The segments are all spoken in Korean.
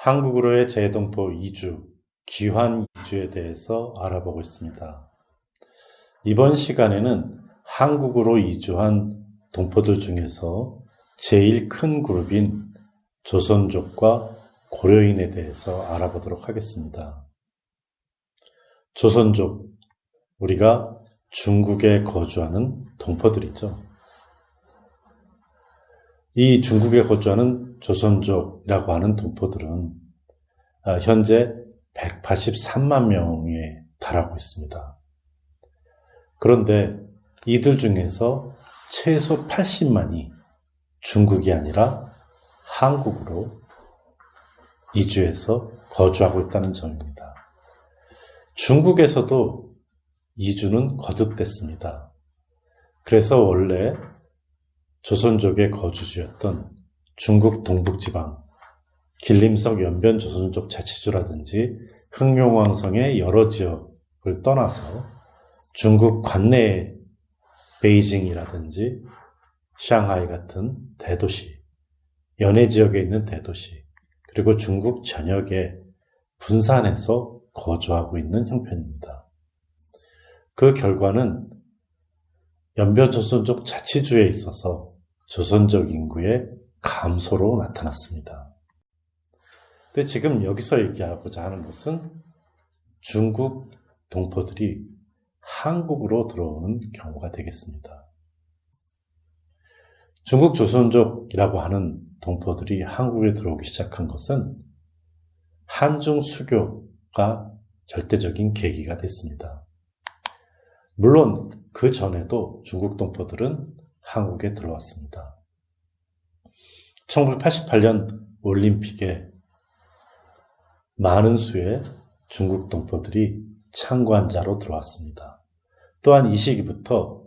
한국으로의 재동포 이주, 귀환 이주에 대해서 알아보고 있습니다. 이번 시간에는 한국으로 이주한 동포들 중에서 제일 큰 그룹인 조선족과 고려인에 대해서 알아보도록 하겠습니다. 조선족, 우리가 중국에 거주하는 동포들이죠. 이 중국에 거주하는 조선족이라고 하는 동포들은 현재 183만 명에 달하고 있습니다. 그런데 이들 중에서 최소 80만이 중국이 아니라 한국으로 이주해서 거주하고 있다는 점입니다. 중국에서도 이주는 거듭됐습니다. 그래서 원래 조선족의 거주지였던 중국 동북지방, 길림성 연변 조선족 자치주라든지 흥룡왕성의 여러 지역을 떠나서 중국 관내의 베이징이라든지 상하이 같은 대도시, 연해 지역에 있는 대도시, 그리고 중국 전역에 분산해서 거주하고 있는 형편입니다. 그 결과는 연변 조선족 자치주에 있어서 조선족 인구의 감소로 나타났습니다. 근데 지금 여기서 얘기하고자 하는 것은 중국 동포들이 한국으로 들어오는 경우가 되겠습니다. 중국 조선족이라고 하는 동포들이 한국에 들어오기 시작한 것은 한중 수교가 절대적인 계기가 됐습니다. 물론 그 전에도 중국 동포들은 한국에 들어왔습니다. 1988년 올림픽에 많은 수의 중국 동포들이 참관자로 들어왔습니다. 또한 이 시기부터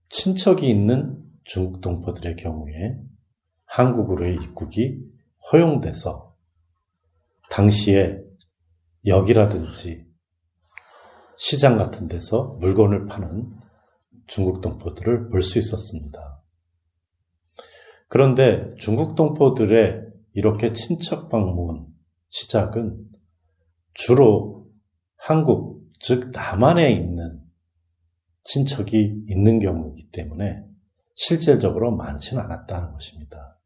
친척이 있는 중국 동포들의 경우에 한국으로의 입국이 허용돼서 당시에 역이라든지 시장 같은 데서 물건을 파는 중국 동포들을 볼 수 있었습니다. 그런데 중국 동포들의 이렇게 친척 방문 시작은 주로 한국, 즉 남한에 있는 친척이 있는 경우이기 때문에 실질적으로 많지는 않았다는 것입니다.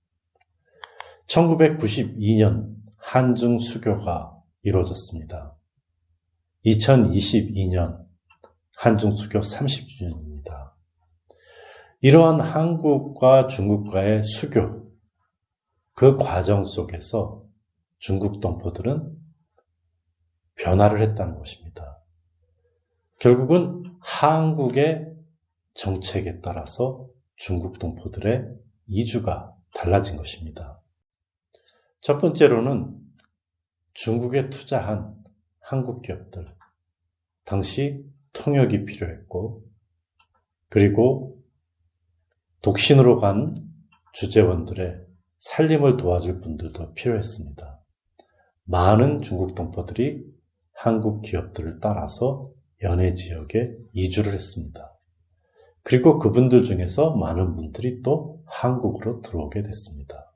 1992년 한중 수교가 이루어졌습니다. 2022년 한중 수교 30주년입니다. 이러한 한국과 중국과의 수교, 그 과정 속에서 중국 동포들은 변화를 했다는 것입니다. 결국은 한국의 정책에 따라서 중국 동포들의 이주가 달라진 것입니다. 첫 번째로는 중국에 투자한 한국 기업들, 당시 통역이 필요했고, 그리고 독신으로 간 주재원들의 살림을 도와줄 분들도 필요했습니다. 많은 중국 동포들이 한국 기업들을 따라서 연해 지역에 이주를 했습니다. 그리고 그분들 중에서 많은 분들이 또 한국으로 들어오게 됐습니다.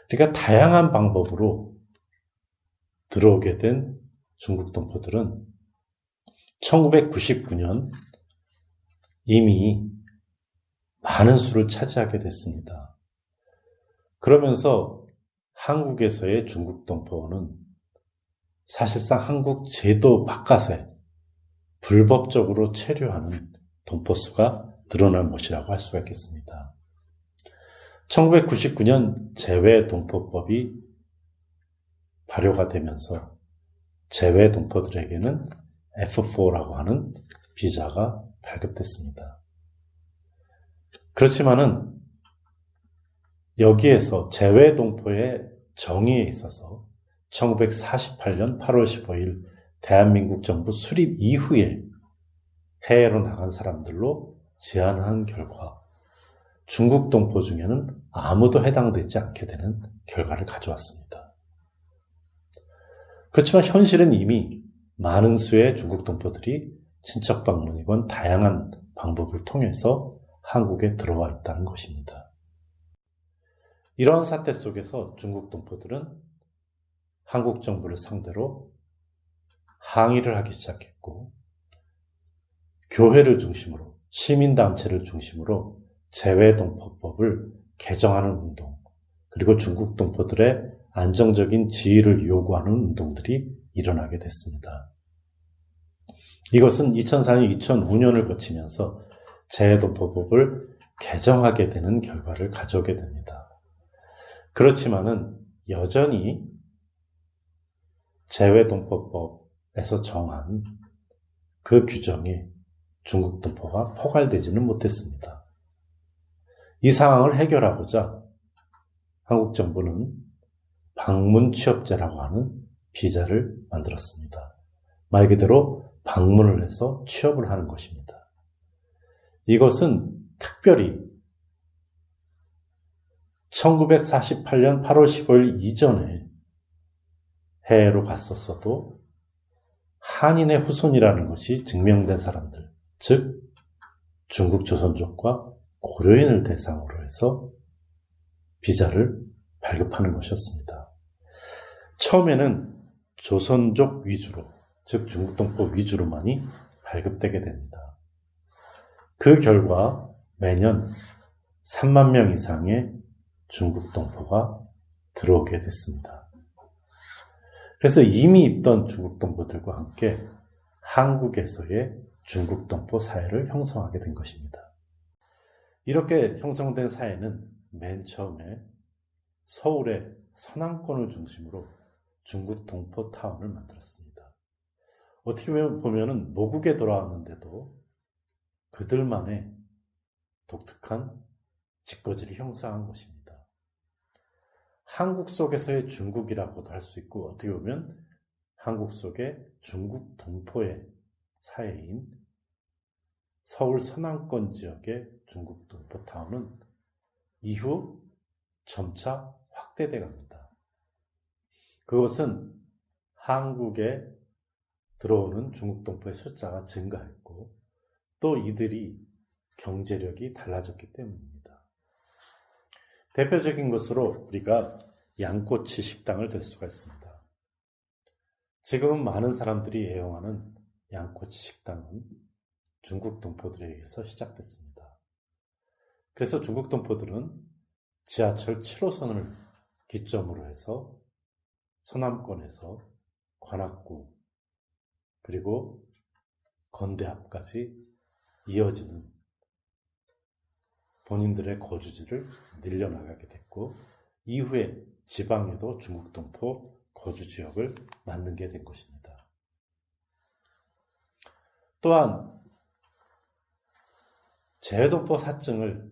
그러니까 다양한 방법으로 들어오게 된 중국 동포들은 1999년 이미 많은 수를 차지하게 됐습니다. 그러면서 한국에서의 중국 동포는 사실상 한국 제도 바깥에 불법적으로 체류하는 동포수가 늘어난 것이라고 할 수가 있겠습니다. 1999년 재외동포법이 발효가 되면서 재외동포들에게는 F4라고 하는 비자가 발급됐습니다. 그렇지만은 여기에서 재외동포의 정의에 있어서 1948년 8월 15일 대한민국 정부 수립 이후에 해외로 나간 사람들로 제한한 결과 중국 동포 중에는 아무도 해당되지 않게 되는 결과를 가져왔습니다. 그렇지만 현실은 이미 많은 수의 중국 동포들이 친척 방문이건 다양한 방법을 통해서 한국에 들어와 있다는 것입니다. 이러한 사태 속에서 중국 동포들은 한국 정부를 상대로 항의를 하기 시작했고, 교회를 중심으로, 시민단체를 중심으로 재외동포법을 개정하는 운동, 그리고 중국 동포들의 안정적인 지위를 요구하는 운동들이 일어나게 됐습니다. 이것은 2004년, 2005년을 거치면서 재외동포법을 개정하게 되는 결과를 가져오게 됩니다. 그렇지만은 여전히 재외동포법에서 정한 그 규정에 중국 동포가 포괄되지는 못했습니다. 이 상황을 해결하고자 한국 정부는 방문 취업제라고 하는 비자를 만들었습니다. 말 그대로 방문을 해서 취업을 하는 것입니다. 이것은 특별히 1948년 8월 15일 이전에 해외로 갔었어도 한인의 후손이라는 것이 증명된 사람들, 즉 중국 조선족과 고려인을 대상으로 해서 비자를 발급하는 것이었습니다. 처음에는 조선족 위주로, 즉 중국 동포 위주로만이 발급되게 됩니다. 그 결과 매년 3만 명 이상의 중국 동포가 들어오게 됐습니다. 그래서 이미 있던 중국 동포들과 함께 한국에서의 중국 동포 사회를 형성하게 된 것입니다. 이렇게 형성된 사회는 맨 처음에 서울의 서남권을 중심으로 중국 동포 타운을 만들었습니다. 어떻게 보면 모국에 돌아왔는데도 그들만의 독특한 직거지를 형성한 것입니다. 한국 속에서의 중국이라고도 할 수 있고, 어떻게 보면 한국 속의 중국 동포의 사회인 서울 서남권 지역의 중국 동포 타운은 이후 점차 확대돼 갑니다. 그것은 한국에 들어오는 중국 동포의 숫자가 증가했고, 또 이들이 경제력이 달라졌기 때문입니다. 대표적인 것으로 우리가 양꼬치 식당을 들 수가 있습니다. 지금은 많은 사람들이 애용하는 양꼬치 식당은 중국 동포들에 의해서 시작됐습니다. 그래서 중국 동포들은 지하철 7호선을 기점으로 해서 서남권에서 관악구 그리고 건대 앞까지 이어지는 본인들의 거주지를 늘려나가게 됐고, 이후에 지방에도 중국 동포 거주지역을 만들게 된 것입니다. 또한 재외동포 사증을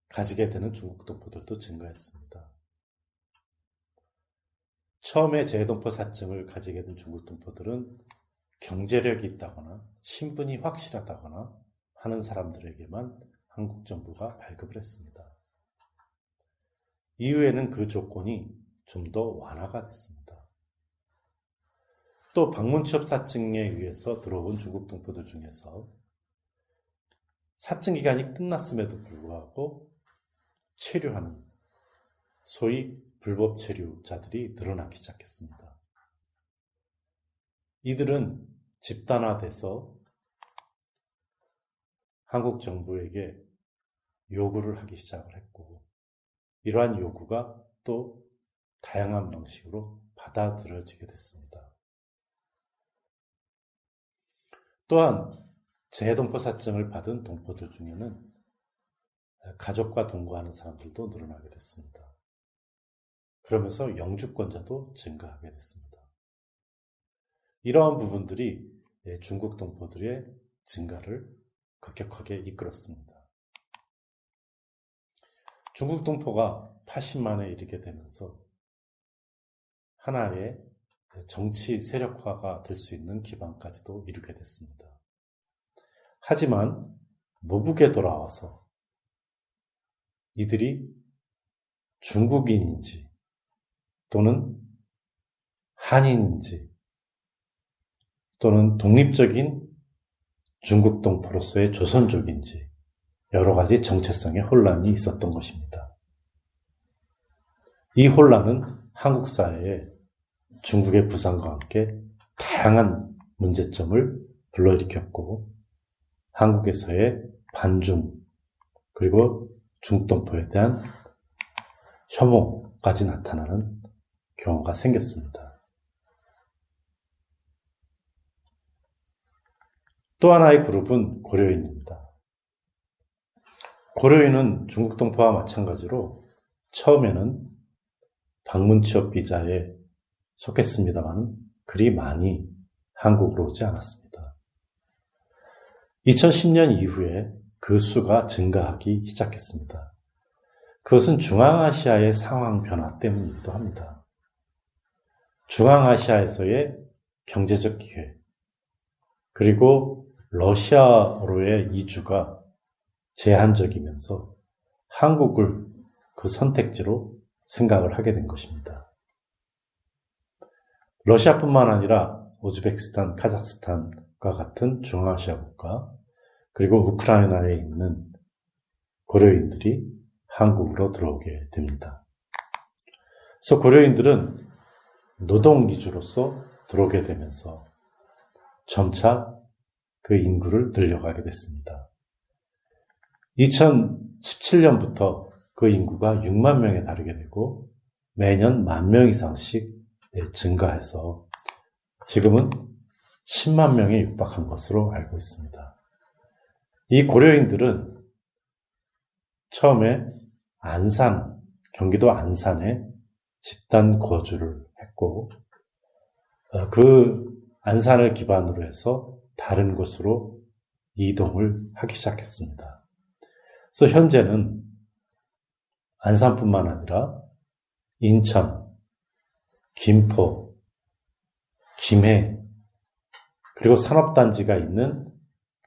가지게 되는 중국 동포들도 증가했습니다. 처음에 재외동포 사증을 가지게 된 중국 동포들은 경제력이 있다거나 신분이 확실하다거나 하는 사람들에게만 한국 정부가 발급을 했습니다. 이후에는 그 조건이 좀 더 완화가 됐습니다. 또 방문 취업 사증에 의해서 들어온 중국 동포들 중에서 사증 기간이 끝났음에도 불구하고 체류하는 소위 불법 체류자들이 늘어나기 시작했습니다. 이들은 집단화돼서 한국 정부에게 요구를 하기 시작을 했고, 이러한 요구가 또 다양한 방식으로 받아들여지게 됐습니다. 또한 재외동포 사증을 받은 동포들 중에는 가족과 동거하는 사람들도 늘어나게 됐습니다. 그러면서 영주권자도 증가하게 됐습니다. 이러한 부분들이 중국 동포들의 증가를 급격하게 이끌었습니다. 중국 동포가 80만에 이르게 되면서 하나의 정치 세력화가 될 수 있는 기반까지도 이루게 됐습니다. 하지만 모국에 돌아와서 이들이 중국인인지 또는 한인인지 또는 독립적인 중국 동포로서의 조선족인지 여러 가지 정체성의 혼란이 있었던 것입니다. 이 혼란은 한국 사회에 중국의 부상과 함께 다양한 문제점을 불러일으켰고 한국에서의 반중 그리고 중동포에 대한 혐오까지 나타나는 경우가 생겼습니다. 또 하나의 그룹은 고려인입니다. 고려인은 중국 동포와 마찬가지로 처음에는 방문 취업 비자에 속했습니다만 그리 많이 한국으로 오지 않았습니다. 2010년 이후에 그 수가 증가하기 시작했습니다. 그것은 중앙아시아의 상황 변화 때문이기도 합니다. 중앙아시아에서의 경제적 기회, 그리고 러시아로의 이주가 제한적이면서 한국을 그 선택지로 생각을 하게 된 것입니다. 러시아뿐만 아니라 우즈베키스탄, 카자흐스탄과 같은 중앙아시아 국가, 그리고 우크라이나에 있는 고려인들이 한국으로 들어오게 됩니다. 그래서 고려인들은 노동 이주로서 들어오게 되면서 점차 그 인구를 늘려가게 됐습니다. 2017년부터 그 인구가 6만 명에 달하게 되고 매년 10,000명 이상씩 증가해서 지금은 10만 명에 육박한 것으로 알고 있습니다. 이 고려인들은 처음에 경기도 안산에 집단 거주를 했고 그 안산을 기반으로 해서 다른 곳으로 이동을 하기 시작했습니다. 그래서 현재는 안산뿐만 아니라 인천, 김포, 김해, 그리고 산업단지가 있는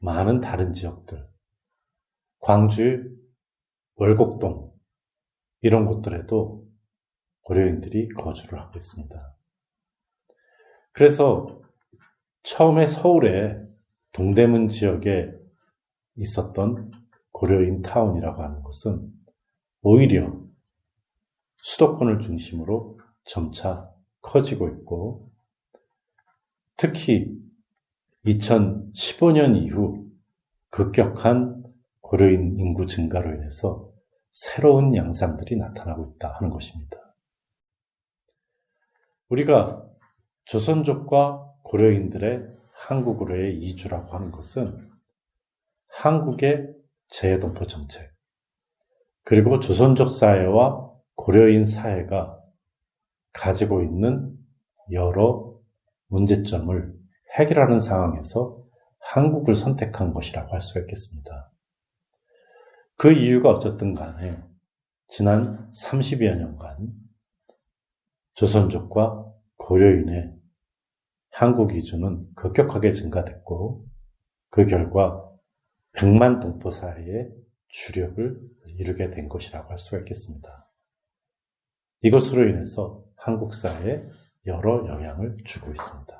많은 다른 지역들, 광주, 월곡동 이런 곳들에도 고려인들이 거주를 하고 있습니다. 그래서 처음에 서울의 동대문 지역에 있었던 고려인 타운이라고 하는 것은 오히려 수도권을 중심으로 점차 커지고 있고 특히 2015년 이후 급격한 고려인 인구 증가로 인해서 새로운 양상들이 나타나고 있다 하는 것입니다. 우리가 조선족과 고려인들의 한국으로의 이주라고 하는 것은 한국의 재해동포 정책, 그리고 조선족 사회와 고려인 사회가 가지고 있는 여러 문제점을 해결하는 상황에서 한국을 선택한 것이라고 할 수가 있겠습니다. 그 이유가 어쨌든 간에 지난 30여 년간 조선족과 고려인의 한국 이주는 급격하게 증가됐고 그 결과 100만 동포 사이의 주력을 이루게 된 것이라고 할 수가 있겠습니다. 이것으로 인해서 한국 사회에 여러 영향을 주고 있습니다.